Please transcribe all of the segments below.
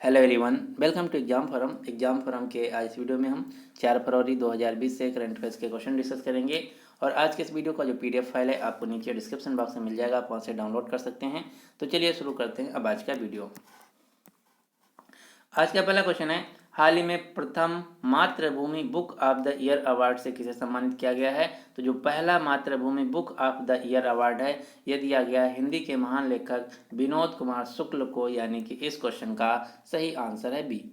Hello everyone, welcome to exam forum के आज इस वीडियो में हम 4 फरवरी 2020 से करंट अफेयर्स के क्वेश्चन डिस्कस करेंगे। और आज के इस वीडियो का जो पीडीएफ फाइल है आपको नीचे डिस्क्रिप्शन बॉक्स में मिल जाएगा, आप वहाँ से डाउनलोड कर सकते हैं। तो चलिए शुरू करते हैं अब आज का वीडियो। आज का पहला क्वेश्चन है, हाल ही में प्रथम मातृभूमि book of the year award से किसे सम्मानित किया गया है। तो जो पहला मातृभूमि book of the year award है यह दिया गया है हिंदी के महान लेखक विनोद कुमार शुक्ल को, यानी कि इस क्वेश्चन का सही आंसर है बी।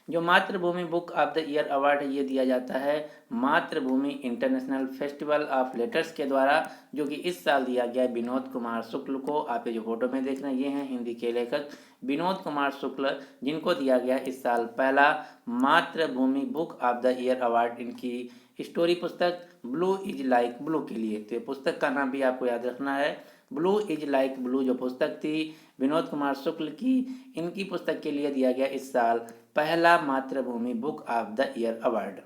जो मातृभूमि book of the year award है ये दिया जाता है मातृभूमि इंटरनेशनल फेस्टिवल ऑफ लेटर्स के द्वारा, जो कि इस साल दिया गया है विनोद कुमार शुक्ल को। आप ये जो फोटो में देख रहे हैं ये हैं हिंदी के लेखक विनोद कुमार शुक्ल, जिनको दिया गया इस साल पहला मातृभूमि book of the year award इनकी स्टोरी पुस्तक ब्लू इज लाइक ब्लू के लिए। तो ये पुस्तक का नाम भी आपको याद रखना है, ब्लू इज लाइक ब्लू। जो पुस्तक थी विनोद कुमार शुक्ल की, इनकी पुस्तक के लिए दिया गया इस साल पहला मातृभूमि book of the year award.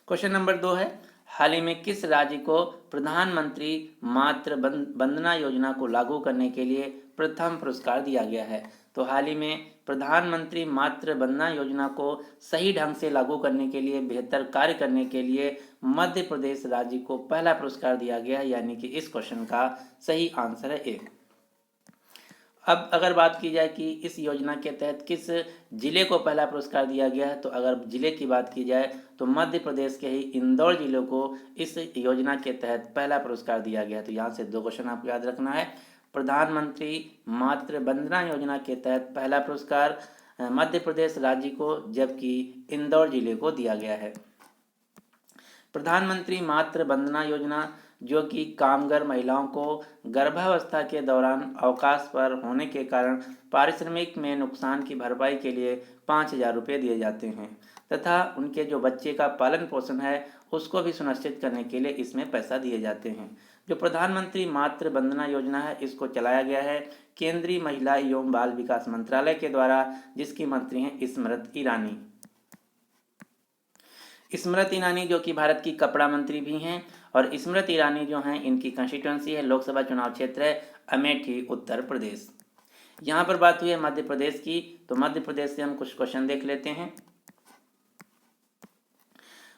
Question number 2 है, हाल ही में किस राज्य को प्रधानमंत्री मातृ वंदना योजना को लागू करने के लिए प्रथम पुरस्कार दिया गया है। तो हाल ही में प्रधानमंत्री मातृ वंदना योजना को सही ढंग से लागू करने के लिए, बेहतर कार्य करने के लिए मध्य प्रदेश राज्य को पहला पुरस्कार दिया गया है, यानी कि इस क्वेश्चन का सही आंसर है ए। अब अगर बात की जाए कि इस योजना के तहत किस जिले को पहला पुरस्कार दिया गया है, तो अगर जिले की बात की जाए तो मध्य प्रदेश के ही इंदौर जिले को इस योजना के तहत पहला पुरस्कार दिया गया है। तो यहाँ से 2 क्वेश्चन आपको याद रखना है, प्रधानमंत्री मातृ वंदना योजना के तहत पहला पुरस्कार मध्य प्रदेश राज्य को, जबकि इंदौर जिले को दिया गया है। प्रधानमंत्री मातृ वंदना योजना जो कि कामगार महिलाओं को गर्भावस्था के दौरान अवकाश पर होने के कारण पारिश्रमिक में नुकसान की भरपाई के लिए 5,000 रुपये दिए जाते हैं, तथा उनके जो बच्चे का पालन पोषण है उसको भी सुनिश्चित करने के लिए इसमें पैसा दिए जाते हैं। जो प्रधानमंत्री मातृ वंदना योजना है इसको चलाया गया है केंद्रीय महिला एवं बाल विकास मंत्रालय के द्वारा, जिसकी मंत्री हैं स्मृति ईरानी। स्मृति ईरानी जो कि भारत की कपड़ा मंत्री भी हैं, और स्मृति ईरानी जो हैं इनकी कंस्टिट्यूंसी है, लोकसभा चुनाव क्षेत्र है अमेठी उत्तर प्रदेश। यहाँ पर बात हुई है मध्य प्रदेश की, तो मध्य प्रदेश से हम कुछ क्वेश्चन देख लेते हैं।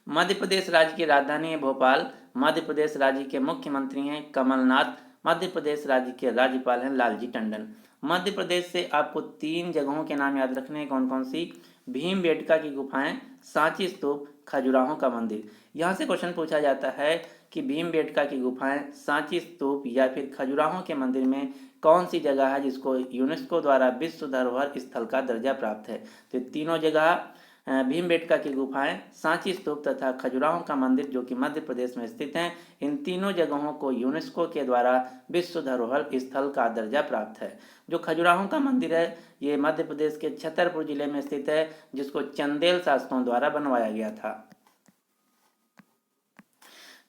मध्य प्रदेश राज्य की राजधानी है भोपाल। मध्य प्रदेश राज्य के मुख्यमंत्री हैं कमलनाथ। मध्य प्रदेश राज्य के राज्यपाल हैं लालजी टंडन। मध्य प्रदेश से आपको 3 जगहों के नाम याद रखने हैं, कौन कौन सी, भीमबेटका की गुफाएं, सांची स्तूप, खजुराहो का मंदिर। यहाँ से क्वेश्चन पूछा जाता है कि भीमबेटका की गुफाएं, सांची स्तूप या फिर खजुराहो के मंदिर में कौन सी जगह है जिसको यूनेस्को द्वारा विश्व धरोहर स्थल का दर्जा प्राप्त है। तो तीनों जगह भीमबेटका की गुफाएं, सांची स्तूप तथा खजुराहो का मंदिर जो कि मध्य प्रदेश में स्थित हैं, इन तीनों जगहों को यूनेस्को के द्वारा विश्व धरोहर स्थल का दर्जा प्राप्त है। जो खजुराहो का मंदिर है ये मध्य प्रदेश के छतरपुर जिले में स्थित है, जिसको चंदेल शासकों द्वारा बनवाया गया था।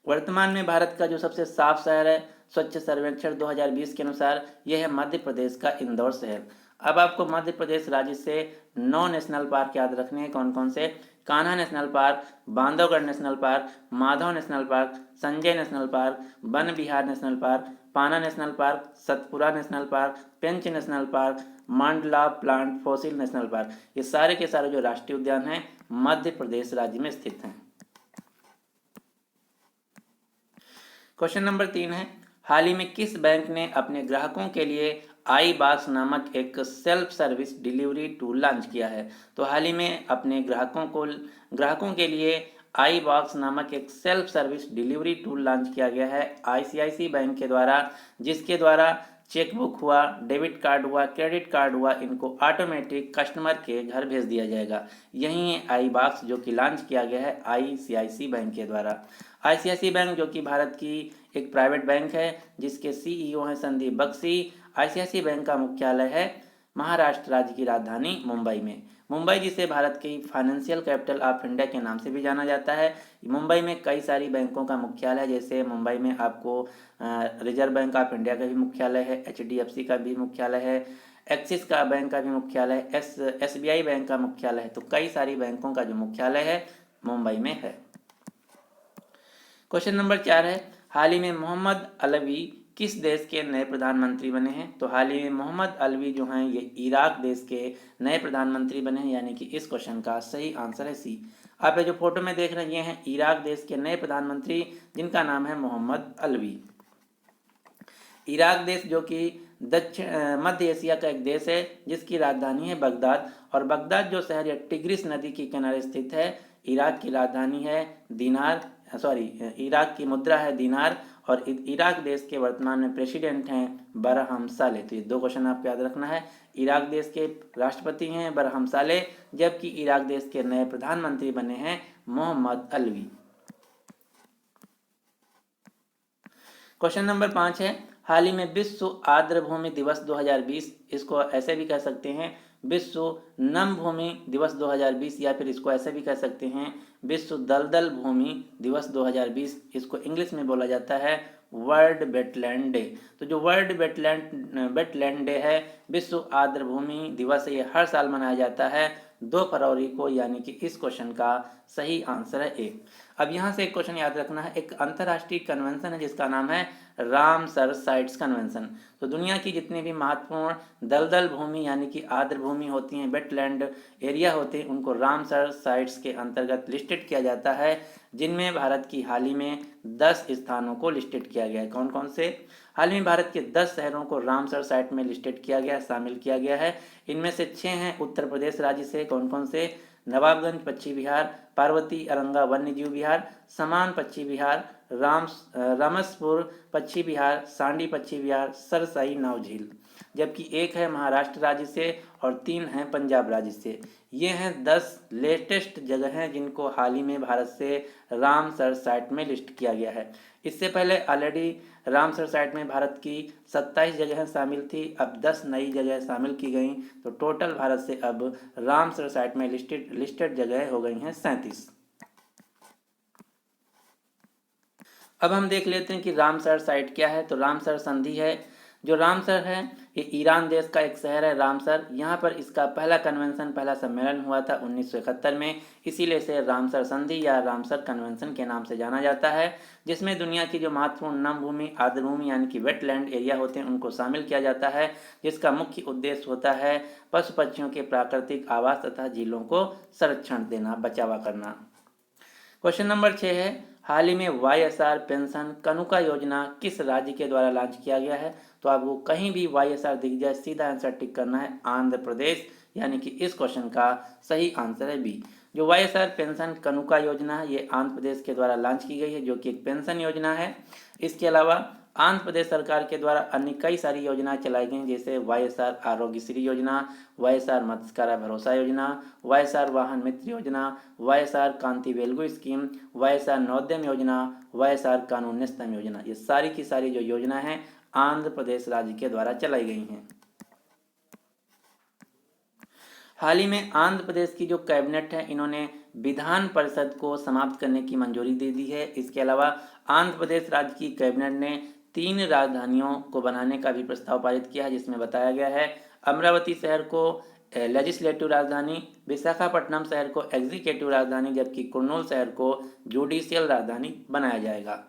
वर्तमान में भारत का जो सबसे साफ शहर है स्वच्छ सर्वेक्षण 2020 के अनुसार यह है मध्य प्रदेश का इंदौर शहर। अब आपको मध्य प्रदेश राज्य से 9 नेशनल पार्क याद रखने हैं, कौन कौन से, Kanha national park, Bandhavgarh national park, Madhav national park, Sanjay national park, Van Vihar national park, Panna national park, Satpura national park, Pench national park, Mandla plant fossil national park. ये सारे के सारे जो राष्ट्रीय उद्यान हैं मध्य प्रदेश राज्य में स्थित हैं। क्वेश्चन नंबर 3 है, हाल ही में किस बैंक ने अपने ग्राहकों के लिए आई बॉक्स नामक एक self service delivery tool launch किया है। तो हाल ही में अपने ग्राहकों के लिए आई बॉक्स नामक एक self service delivery tool launch किया गया है आईसीआईसी बैंक के द्वारा, जिसके द्वारा चेकबुक हुआ, डेबिट कार्ड हुआ, क्रेडिट कार्ड हुआ, इनको ऑटोमेटिक कस्टमर के घर भेज दिया जाएगा। यही है आई बॉक्स जो कि लॉन्च किया गया है आईसीआईसी बैंक के द्वारा। आईसीआईसी बैंक जो कि भारत की एक प्राइवेट बैंक है जिसके सीईओ हैं संदीप बख्शी। आईसीआईसी बैंक का मुख्यालय है महाराष्ट्र राज्य की राजधानी मुंबई में। मुंबई जिसे भारत की फाइनेंशियल कैपिटल ऑफ इंडिया के नाम से भी जाना जाता है। मुंबई में कई सारी बैंकों का मुख्यालय है, जैसे मुंबई में आपको रिजर्व बैंक ऑफ इंडिया का भी मुख्यालय है, एचडीएफसी का भी मुख्यालय है, एक्सिस का बैंक का भी मुख्यालय है, एसबीआई बैंक का मुख्यालय है। तो कई सारी बैंकों का जो मुख्यालय है मुंबई में है। क्वेश्चन नंबर 4 है, हाल ही में मोहम्मद अलवी किस देश के नए प्रधानमंत्री बने हैं? तो हाल ही में मोहम्मद अलवी जो हैं ये इराक देश के नए प्रधानमंत्री बने हैं, यानी कि इस क्वेश्चन का सही आंसर है सी। आप ये जो फोटो में देख रहे हैं ये हैं इराक देश के नए प्रधानमंत्री, जिनका नाम है मोहम्मद अलवी। इराक देश जो कि दक्षिण मध्य एशिया का एक देश है, जिसकी राजधानी है बगदाद, और बगदाद जो शहर है टिग्रिस नदी के किनारे स्थित है। इराक की राजधानी है दिनार, इराक की मुद्रा है दिनार, और इराक देश के वर्तमान में प्रेसिडेंट हैं बरहम साले। तो ये दो क्वेश्चन आपको याद रखना है। इराक देश के राष्ट्रपति हैं बरहम साले, जबकि इराक देश के नए प्रधानमंत्री बने हैं मोहम्मद अलवी। क्वेश्चन नंबर 5 है, हाल ही में विश्व आर्द्रभूमि दिवस 2020, इसको ऐसे भी कह सकते हैं विश्व नम भूमि दिवस 2020, या फिर इसको ऐसे भी कह सकते हैं विश्व दलदल भूमि दिवस 2020, इसको इंग्लिश में बोला जाता है वर्ल्ड वेटलैंड डे। तो जो वर्ल्ड वेटलैंड डे है, विश्व आर्द्रभूमि दिवस है, ये हर साल मनाया जाता है 2 फरवरी को, यानी कि इस क्वेश्चन का सही आंसर है ए। अब यहाँ से एक क्वेश्चन याद रखना है, एक अंतर्राष्ट्रीय कन्वेंशन है जिसका नाम है रामसर साइट्स कन्वेंशन। तो दुनिया की जितनी भी महत्वपूर्ण दलदल भूमि यानी कि आर्द्र भूमि होती हैं, वेटलैंड एरिया होते हैं, उनको रामसर साइट्स के अंतर्गत लिस्टेड किया जाता है, जिनमें भारत की हाल ही में 10 स्थानों को लिस्टेड किया गया है। कौन कौन से? हाल ही में भारत के 10 शहरों को रामसर साइट में लिस्टेड किया गया है, शामिल किया गया है। इनमें से 6 हैं उत्तर प्रदेश राज्य से। कौन कौन से? नवाबगंज पश्चिमी बिहार, पार्वती अरंगा वन्यजीव विहार, समान पश्चिमी बिहार, रामसपुर पश्चिमी बिहार, सांडी पश्चिमी बिहार, सरसाई नाव झील। जबकि एक है महाराष्ट्र राज्य से और 3 हैं पंजाब राज्य से। ये हैं 10 लेटेस्ट जगह हैं जिनको हाल ही में भारत से रामसर साइट में लिस्ट किया गया है। इससे पहले ऑलरेडी रामसर साइट में भारत की 27 जगहें शामिल थी, अब 10 नई जगह शामिल की गई, तो टोटल भारत से अब रामसर साइट में लिस्टेड जगह हो गई हैं 37। अब हम देख लेते हैं कि रामसर साइट क्या है। तो रामसर संधि है, जो रामसर है ये ईरान देश का एक शहर है रामसर। यहाँ पर इसका पहला कन्वेंशन, पहला सम्मेलन हुआ था 1971 में, इसीलिए इसे रामसर संधि या रामसर कन्वेंशन के नाम से जाना जाता है, जिसमें दुनिया की जो महत्वपूर्ण नम भूमि, आर्द्र भूमि यानी कि वेटलैंड एरिया होते हैं उनको शामिल किया जाता है, जिसका मुख्य उद्देश्य होता है पशु पक्षियों के प्राकृतिक आवास तथा झीलों को संरक्षण देना, बचावा करना। क्वेश्चन नंबर 6 है, हाल ही में वाईएसआर पेंशन कनुका योजना किस राज्य के द्वारा लॉन्च किया गया है? तो आपको कहीं भी वाईएसआर दिख जाए सीधा आंसर टिक करना है आंध्र प्रदेश, यानी कि इस क्वेश्चन का सही आंसर है बी। जो वाईएसआर पेंशन कनुका योजना है ये आंध्र प्रदेश के द्वारा लॉन्च की गई है, जो कि एक पेंशन योजना है। इसके अलावा आंध्र प्रदेश सरकार के द्वारा अन्य कई सारी योजनाएं चलाई गई, जैसे वाईएसआर आरोग्य श्री योजना, वाईएसआर मत्स्यकारा भरोसा योजना, वाईएसआर वाहन मित्र योजना, वाईएसआर कांति वेलगु स्कीम, वाईएसआर नवोद्यम योजना, वाईएसआर कानून नेस्तम योजना। ये सारी की सारी जो योजना है आंध्र प्रदेश राज्य के द्वारा चलाई गई हैं। हाल ही में आंध्र प्रदेश की जो कैबिनेट है, इन्होंने विधान परिषद को समाप्त करने की मंजूरी दे दी है। इसके अलावा आंध्र प्रदेश राज्य की कैबिनेट ने 3 राजधानियों को बनाने का भी प्रस्ताव पारित किया है, जिसमें बताया गया है अमरावती शहर को लेजिस्लेटिव राजधानी, विशाखापट्टनम शहर को एग्जीक्यूटिव राजधानी, जबकि कुर्नूल शहर को जुडिशियल राजधानी बनाया जाएगा।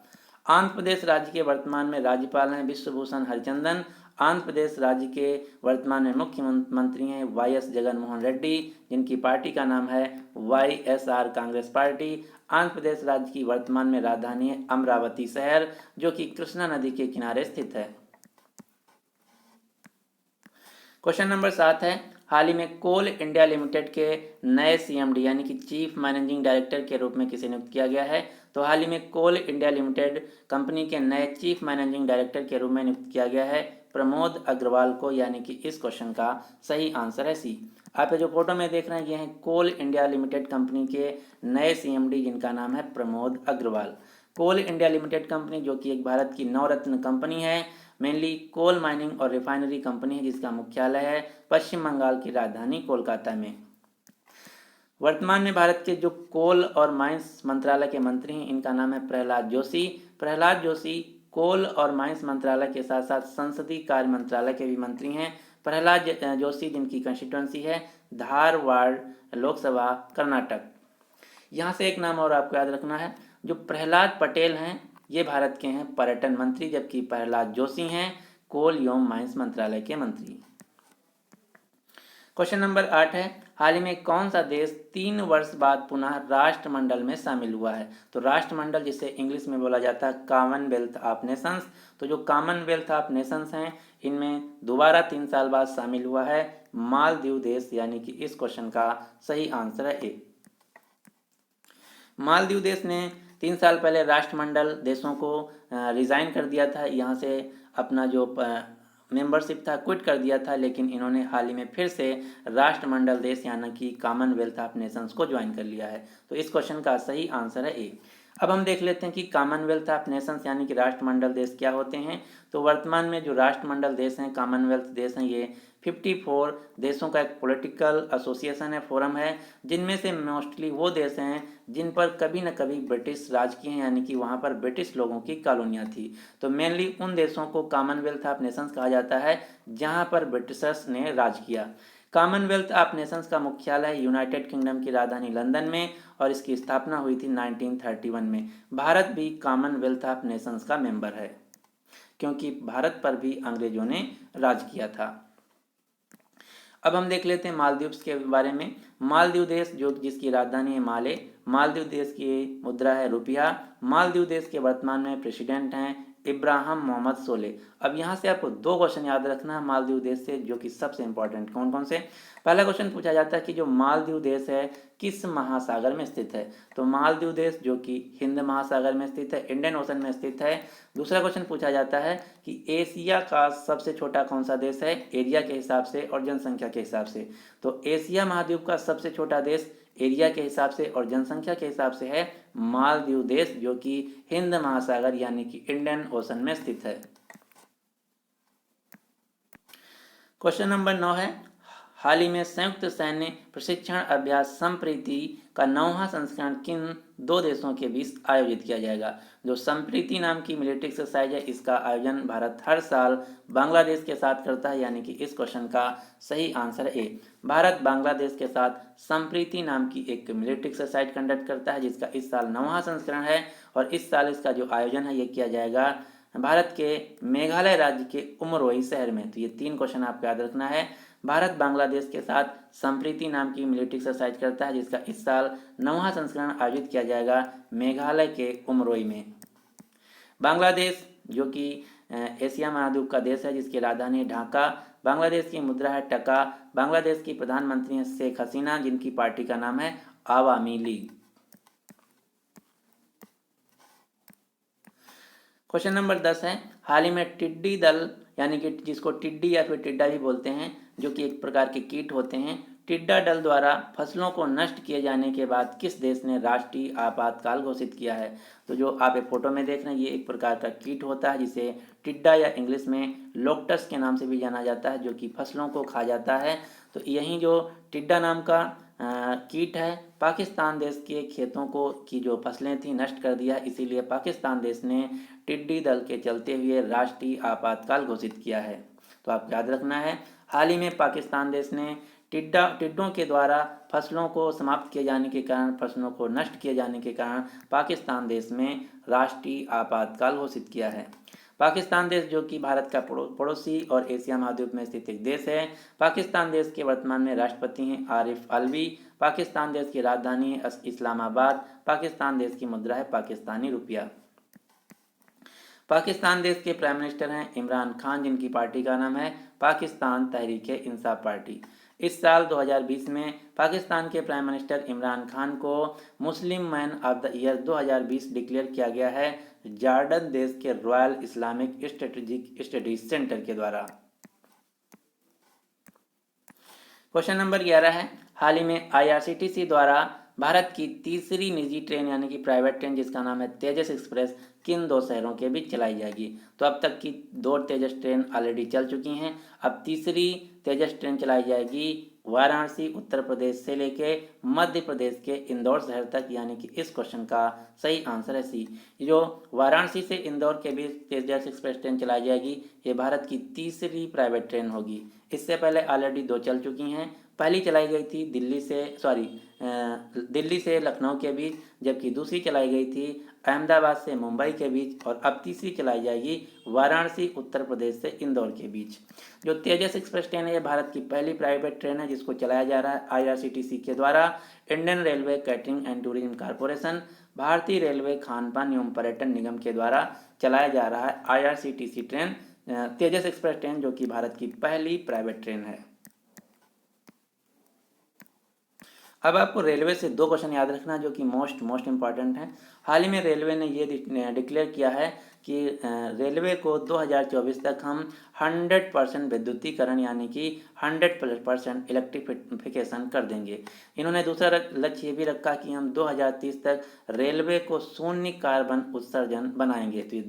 आंध्र प्रदेश राज्य के वर्तमान में राज्यपाल हैं विश्वभूषण हरिचंदन। आंध्र प्रदेश राज्य के वर्तमान में मुख्यमंत्री हैं वाईएस जगनमोहन रेड्डी, जिनकी पार्टी का नाम है वाईएसआर कांग्रेस पार्टी। आंध्र प्रदेश राज्य की वर्तमान में राजधानी है अमरावती शहर, जो कि कृष्णा नदी के किनारे स्थित है। क्वेश्चन नंबर 7 है, हाल ही में कोल इंडिया लिमिटेड के नए सीएमडी यानी कि चीफ मैनेजिंग डायरेक्टर के रूप में किसे नियुक्त किया गया है? तो हाल ही में कोल इंडिया लिमिटेड कंपनी के नए चीफ मैनेजिंग डायरेक्टर के रूप में नियुक्त किया गया है प्रमोद अग्रवाल को, यानी कि इस क्वेश्चन का सही आंसर है सी। आप जो फोटो में देख रहे हैं ये हैं कोल इंडिया लिमिटेड कंपनी के नए सीएमडी, जिनका नाम है प्रमोद अग्रवाल। कोल इंडिया लिमिटेड कंपनी जो कि एक भारत की नवरत्न कंपनी है, मेनली कोल माइनिंग और रिफाइनरी कंपनी है, जिसका मुख्यालय है पश्चिम बंगाल की राजधानी कोलकाता में। वर्तमान में भारत के जो कोल और माइंस मंत्रालय के मंत्री हैं, इनका नाम है प्रहलाद जोशी। प्रहलाद जोशी कोल और माइंस मंत्रालय के साथ साथ संसदीय कार्य मंत्रालय के भी मंत्री हैं। प्रहलाद जोशी जिनकी कंस्टिट्यूंसी है धारवाड़ लोकसभा कर्नाटक। यहाँ से एक नाम और आपको याद रखना है, जो प्रहलाद पटेल हैं ये भारत के हैं पर्यटन मंत्री, जबकि प्रहलाद जोशी हैं कोल एवं माइंस मंत्रालय के मंत्री। क्वेश्चन नंबर 8 है, हाल ही में कौन सा देश 3 वर्ष बाद पुनः राष्ट्रमंडल में शामिल हुआ है? तो राष्ट्रमंडल जिसे इंग्लिश में बोला जाता है कॉमनवेल्थ ऑफ नेशंस, तो जो कॉमनवेल्थ ऑफ नेशंस हैं इनमें दोबारा 3 साल बाद शामिल हुआ है मालदीव देश, यानी कि इस क्वेश्चन का सही आंसर है ए। मालदीव देश ने 3 साल पहले राष्ट्रमंडल देशों को रिज़ाइन कर दिया था, यहाँ से अपना जो मेंबरशिप था क्विट कर दिया था, लेकिन इन्होंने हाल ही में फिर से राष्ट्रमंडल देश यानी कि कॉमनवेल्थ ऑफ नेशंस को ज्वाइन कर लिया है। तो इस क्वेश्चन का सही आंसर है ए। अब हम देख लेते हैं कि कॉमनवेल्थ ऑफ नेशंस यानी कि राष्ट्रमंडल देश क्या होते हैं। तो वर्तमान में जो राष्ट्रमंडल देश हैं, कॉमनवेल्थ देश हैं, ये 54 देशों का एक पॉलिटिकल एसोसिएशन है, फोरम है, जिनमें से मोस्टली वो देश हैं जिन पर कभी न कभी ब्रिटिश राज किए हैं, यानी कि वहाँ पर ब्रिटिश लोगों की कॉलोनियाँ थी। तो मेनली उन देशों को कॉमनवेल्थ ऑफ नेशंस कहा जाता है जहाँ पर ब्रिटिशर्स ने राज किया। कॉमनवेल्थ ऑफ नेशंस का मुख्यालय यूनाइटेड किंगडम की राजधानी लंदन में, और इसकी स्थापना हुई थी 1931 में। भारत भी कॉमनवेल्थ ऑफ नेशंस का मेंबर है, क्योंकि भारत पर भी अंग्रेजों ने राज किया था। अब हम देख लेते हैं मालदीव्स के बारे में। मालदीव देश जो जिसकी राजधानी है माले, मालदीव देश की मुद्रा है रुपया। मालदीव देश के वर्तमान में प्रेसिडेंट हैं इब्राहिम मोहम्मद सोलेह। अब यहाँ से आपको 2 क्वेश्चन याद रखना है मालदीव देश से, जो कि सबसे इंपॉर्टेंट। कौन कौन से? पहला क्वेश्चन पूछा जाता है कि जो मालदीव देश है किस महासागर में स्थित है? तो मालदीव देश जो कि हिंद महासागर में स्थित है, इंडियन ओशन में स्थित है। दूसरा क्वेश्चन पूछा जाता है कि एशिया का सबसे छोटा कौन सा देश है एरिया के हिसाब से और जनसंख्या के हिसाब से? तो एशिया महाद्वीप का सबसे छोटा देश एरिया के हिसाब से और जनसंख्या के हिसाब से है मालदीव देश, जो कि हिंद महासागर यानी कि इंडियन ओशन में स्थित है। क्वेश्चन नंबर 9 है, हाल ही में संयुक्त सैन्य प्रशिक्षण अभ्यास संप्रीति का 9वां संस्करण किन 2 देशों के बीच आयोजित किया जाएगा? जो संप्रीति नाम की मिलिट्री एक्सरसाइज है, इसका आयोजन भारत हर साल बांग्लादेश के साथ करता है, यानी कि इस क्वेश्चन का सही आंसर ए। भारत बांग्लादेश के साथ संप्रीति नाम की एक मिलिट्री एक्सरसाइज कंडक्ट करता है, जिसका इस साल 9वां संस्करण है, और इस साल इसका जो आयोजन है ये किया जाएगा भारत के मेघालय राज्य के उमरोई शहर में। तो ये 3 क्वेश्चन आपको याद रखना है। भारत बांग्लादेश के साथ संप्रीति नाम की मिलिट्री एक्सरसाइज करता है, जिसका इस साल 9वां संस्करण आयोजित किया जाएगा मेघालय के उमरोई में। बांग्लादेश जो कि एशिया महाद्वीप का देश है, जिसकी राजधानी है ढाका। बांग्लादेश की मुद्रा है टका। बांग्लादेश की प्रधानमंत्री हैं शेख हसीना, जिनकी पार्टी का नाम है आवामी लीग। क्वेश्चन नंबर 10 है, हाल ही में टिड्डी दल यानी कि जिसको टिड्डी या फिर टिड्डा भी बोलते हैं, जो कि एक प्रकार के कीट होते हैं, टिड्डा दल द्वारा फसलों को नष्ट किए जाने के बाद किस देश ने राष्ट्रीय आपातकाल घोषित किया है? तो जो आप एक फोटो में देख रहे हैं ये एक प्रकार का कीट होता है, जिसे टिड्डा या इंग्लिश में लोक्टस के नाम से भी जाना जाता है, जो कि फसलों को खा जाता है। तो यही जो टिड्डा नाम का कीट है पाकिस्तान देश के खेतों को की जो फसलें थी नष्ट कर दिया, इसीलिए पाकिस्तान देश ने टिड्डी दल के चलते हुए राष्ट्रीय आपातकाल घोषित किया है। तो आप याद रखना है, हाल ही में पाकिस्तान देश ने टिड्डों के द्वारा फसलों को समाप्त किए जाने के कारण, फसलों को नष्ट किए जाने के कारण पाकिस्तान देश में राष्ट्रीय आपातकाल घोषित किया है। पाकिस्तान देश जो कि भारत का पड़ोसी और एशिया महाद्वीप में स्थित एक देश है। पाकिस्तान देश के वर्तमान में राष्ट्रपति हैं आरिफ अलवी। पाकिस्तान देश की राजधानी है इस्लामाबाद। पाकिस्तान देश की मुद्रा है पाकिस्तानी रुपया। पाकिस्तान देश के प्राइम मिनिस्टर हैं इमरान खान, जिनकी पार्टी का नाम है पाकिस्तान तहरीक-ए-इंसाफ पार्टी। इस साल 2020 में पाकिस्तान के प्राइम मिनिस्टर इमरान खान को Muslim man of the year 2020 declare किया गया है जॉर्डन देश के royal Islamic strategic studies centre के द्वारा। क्वेश्चन नंबर 11 है, हाल ही में IRCTC द्वारा भारत की तीसरी निजी ट्रेन यानी कि प्राइवेट ट्रेन जिसका नाम है तेजस एक्सप्रेस किन 2 शहरों के बीच चलाई जाएगी? तो अब तक की 2 तेजस ट्रेन ऑलरेडी चल चुकी हैं, अब तीसरी तेजस ट्रेन चलाई जाएगी वाराणसी उत्तर प्रदेश से लेके मध्य प्रदेश के इंदौर शहर तक, यानी कि इस क्वेश्चन का सही आंसर है सी। जो वाराणसी से इंदौर के बीच तेजस एक्सप्रेस ट्रेन चलाई जाएगी, ये भारत की तीसरी प्राइवेट ट्रेन होगी। इससे पहले ऑलरेडी 2 चल चुकी हैं। पहली चलाई गई थी दिल्ली से लखनऊ के बीच, जबकि दूसरी चलाई गई थी अहमदाबाद से मुंबई के बीच, और अब तीसरी चलाई जाएगी वाराणसी उत्तर प्रदेश से इंदौर के बीच। जो तेजस एक्सप्रेस ट्रेन है ये भारत की पहली प्राइवेट ट्रेन है जिसको चलाया जा रहा है आईआरसीटीसी के द्वारा। Indian railway catering and tourism corporation, भारतीय रेलवे खान पान एवं पर्यटन निगम के द्वारा चलाया जा रहा है आईआरसीटीसी ट्रेन, तेजस एक्सप्रेस ट्रेन, जो कि भारत की पहली प्राइवेट ट्रेन है। अब आपको रेलवे से दो क्वेश्चन याद रखना जो कि मोस्ट इंपॉर्टेंट हैं। हाल ही में रेलवे ने ये डिक्लेयर किया है कि रेलवे को 2024 तक हम 100% विद्युतीकरण यानी कि 100% इलेक्ट्रिफिकेशन कर देंगे। इन्होंने दूसरा लक्ष्य ये भी रखा कि हम 2030 तक रेलवे को शून्य कार्बन उत्सर्जन बनाएंगे। तो ये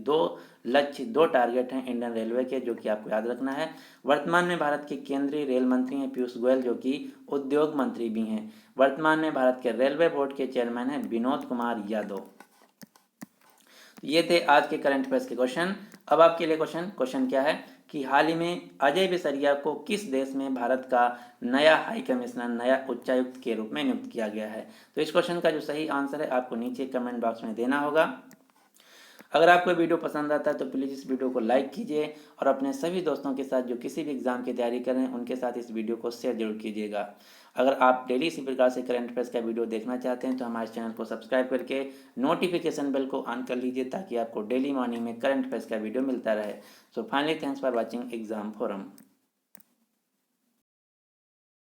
दो टारगेट हैं इंडियन रेलवे के जो कि आपको याद रखना है। वर्तमान में भारत के केंद्रीय रेल मंत्री हैं पीयूष गोयल जो कि उद्योग मंत्री भी हैं। वर्तमान में भारत के रेलवे बोर्ड के चेयरमैन हैं विनोद कुमार यादव। ये थे आज के करंट अफेयर्स के क्वेश्चन। अब आपके लिए क्वेश्चन क्या है कि हाल ही में अजय बिसरिया को किस देश में भारत का नया हाई कमिश्नर, नया उच्चायुक्त के रूप में नियुक्त किया गया है। तो इस क्वेश्चन का जो सही आंसर है आपको नीचे कमेंट बॉक्स में देना होगा। अगर आपको वीडियो पसंद आता है तो प्लीज़ इस वीडियो को लाइक कीजिए और अपने सभी दोस्तों के साथ जो किसी भी एग्जाम की तैयारी कर रहे हैं उनके साथ इस वीडियो को शेयर जरूर कीजिएगा। अगर आप डेली इसी प्रकार से करंट अफेयर्स का वीडियो देखना चाहते हैं तो हमारे चैनल को सब्सक्राइब करके नोटिफिकेशन बेल को ऑन कर लीजिए ताकि आपको डेली मॉर्निंग में करंट अफेयर्स का वीडियो मिलता रहे। So finally thanks for watching exam forum.